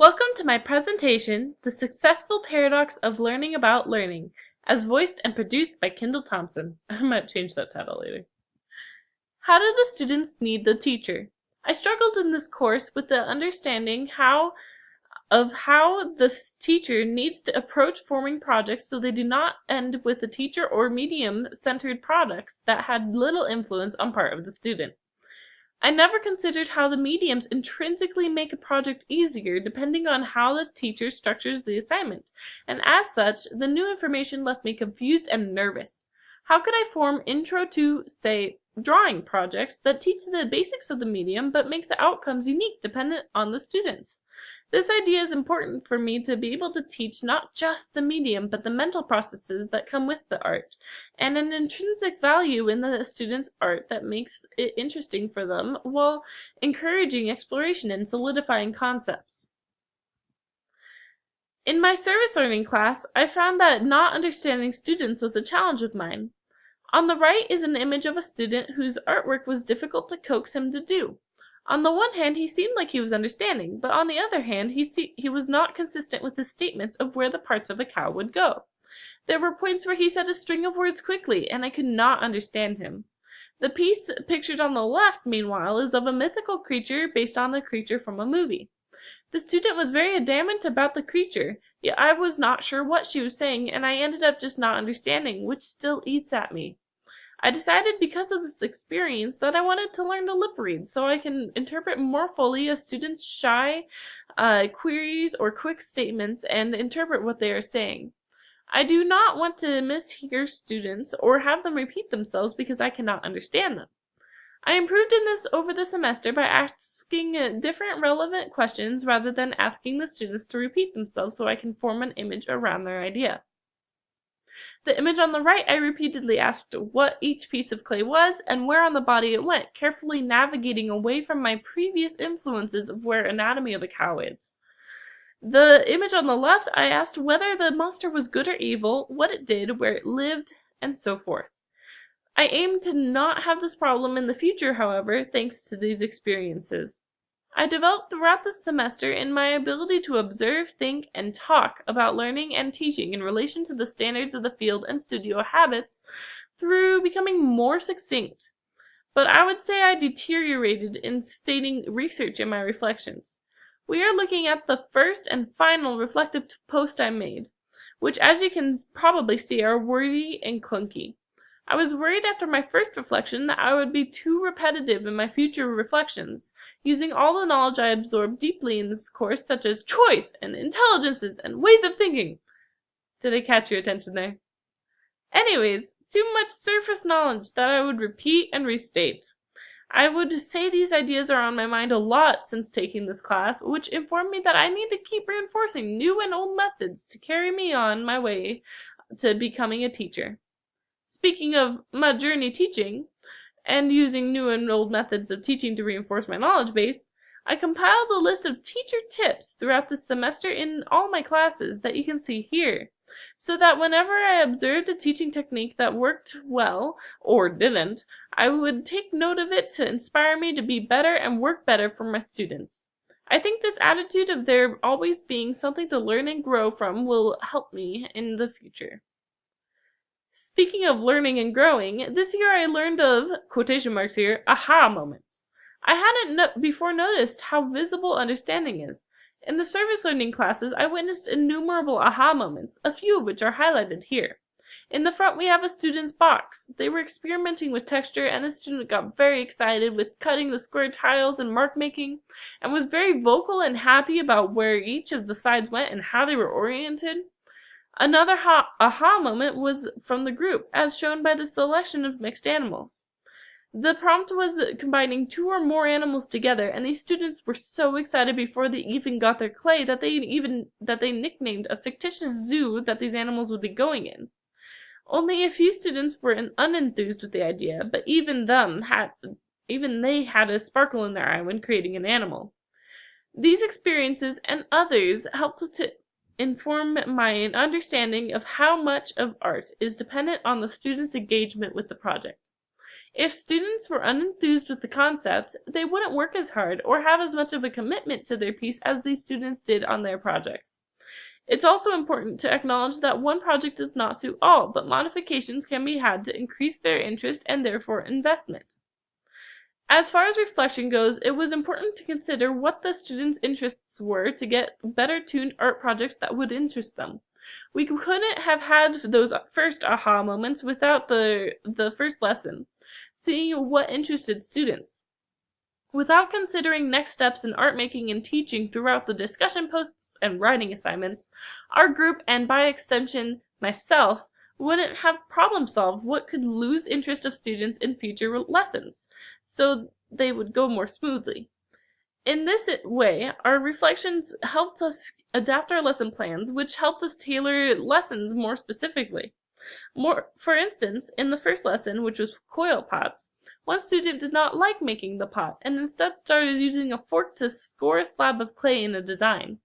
Welcome to my presentation, The Successful Paradox of Learning About Learning, as voiced and produced by Kendall Thompson. I might change that title later. How do the students need the teacher? I struggled in this course with the understanding how the teacher needs to approach forming projects so they do not end with the teacher or medium-centered products that had little influence on part of the student. I never considered how the mediums intrinsically make a project easier depending on how the teacher structures the assignment, and as such, the new information left me confused and nervous. How could I form intro to, say, drawing projects that teach the basics of the medium but make the outcomes unique dependent on the students? This idea is important for me to be able to teach not just the medium but the mental processes that come with the art, and an intrinsic value in the student's art that makes it interesting for them while encouraging exploration and solidifying concepts. In my service learning class, I found that not understanding students was a challenge of mine. On the right is an image of a student whose artwork was difficult to coax him to do. On the one hand, he seemed like he was understanding, but on the other hand, he was not consistent with his statements of where the parts of a cow would go. There were points where he said a string of words quickly, and I could not understand him. The piece pictured on the left, meanwhile, is of a mythical creature based on the creature from a movie. The student was very adamant about the creature, yet I was not sure what she was saying, and I ended up just not understanding, which still eats at me. I decided because of this experience that I wanted to learn to lip read so I can interpret more fully a student's shy queries or quick statements and interpret what they are saying. I do not want to mishear students or have them repeat themselves because I cannot understand them. I improved in this over the semester by asking different relevant questions rather than asking the students to repeat themselves so I can form an image around their idea. The image on the right, I repeatedly asked what each piece of clay was and where on the body it went, carefully navigating away from my previous influences of where anatomy of a cow is. The image on the left, I asked whether the monster was good or evil, what it did, where it lived, and so forth. I aim to not have this problem in the future, however, thanks to these experiences. I developed throughout the semester in my ability to observe, think, and talk about learning and teaching in relation to the standards of the field and studio habits through becoming more succinct. But I would say I deteriorated in stating research in my reflections. We are looking at the first and final reflective post I made, which as you can probably see are wordy and clunky. I was worried after my first reflection that I would be too repetitive in my future reflections, using all the knowledge I absorbed deeply in this course, such as choice and intelligences and ways of thinking. Did I catch your attention there? Anyways, too much surface knowledge that I would repeat and restate. I would say these ideas are on my mind a lot since taking this class, which informed me that I need to keep reinforcing new and old methods to carry me on my way to becoming a teacher. Speaking of my journey teaching, and using new and old methods of teaching to reinforce my knowledge base, I compiled a list of teacher tips throughout the semester in all my classes that you can see here, so that whenever I observed a teaching technique that worked well, or didn't, I would take note of it to inspire me to be better and work better for my students. I think this attitude of there always being something to learn and grow from will help me in the future. Speaking of learning and growing, this year I learned of, quotation marks here, aha moments. I hadn't before noticed how visible understanding is. In the service learning classes, I witnessed innumerable aha moments, a few of which are highlighted here. In the front we have a student's box. They were experimenting with texture and the student got very excited with cutting the square tiles and mark making, and was very vocal and happy about where each of the sides went and how they were oriented. Another aha moment was from the group, as shown by the selection of mixed animals. The prompt was combining two or more animals together, and these students were so excited before they even got their clay that they nicknamed a fictitious zoo that these animals would be going in. Only a few students were unenthused with the idea, but even they had a sparkle in their eye when creating an animal. These experiences and others helped to inform my understanding of how much of art is dependent on the student's engagement with the project. If students were unenthused with the concept, they wouldn't work as hard or have as much of a commitment to their piece as these students did on their projects. It's also important to acknowledge that one project does not suit all, but modifications can be had to increase their interest and therefore investment. As far as reflection goes, it was important to consider what the students' interests were to get better-tuned art projects that would interest them. We couldn't have had those first aha moments without the first lesson, seeing what interested students. Without considering next steps in art making and teaching throughout the discussion posts and writing assignments, our group, and by extension myself, wouldn't have problem solved what could lose interest of students in future lessons, so they would go more smoothly. In this way, our reflections helped us adapt our lesson plans, which helped us tailor lessons more specifically. For instance, in the first lesson, which was coil pots, one student did not like making the pot and instead started using a fork to score a slab of clay in a design.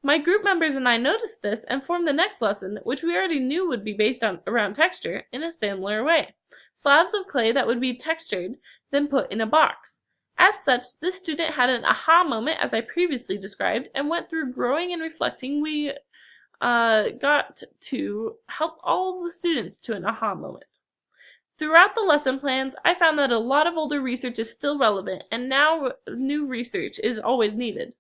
My group members and I noticed this and formed the next lesson, which we already knew would be based around texture, in a similar way. Slabs of clay that would be textured, then put in a box. As such, this student had an aha moment, as I previously described, and went through growing and reflecting. We got to help all of the students to an aha moment. Throughout the lesson plans, I found that a lot of older research is still relevant, and now new research is always needed.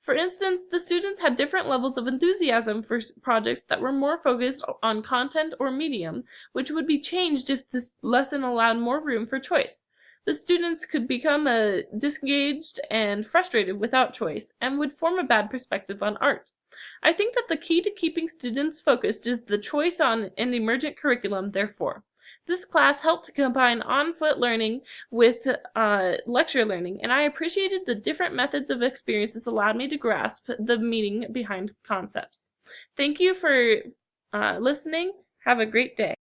For instance, the students had different levels of enthusiasm for projects that were more focused on content or medium, which would be changed if this lesson allowed more room for choice. The students could become disengaged and frustrated without choice, and would form a bad perspective on art. I think that the key to keeping students focused is the choice on an emergent curriculum, therefore. This class helped to combine on-foot learning with lecture learning, and I appreciated the different methods of experiences allowed me to grasp the meaning behind concepts. Thank you for listening. Have a great day.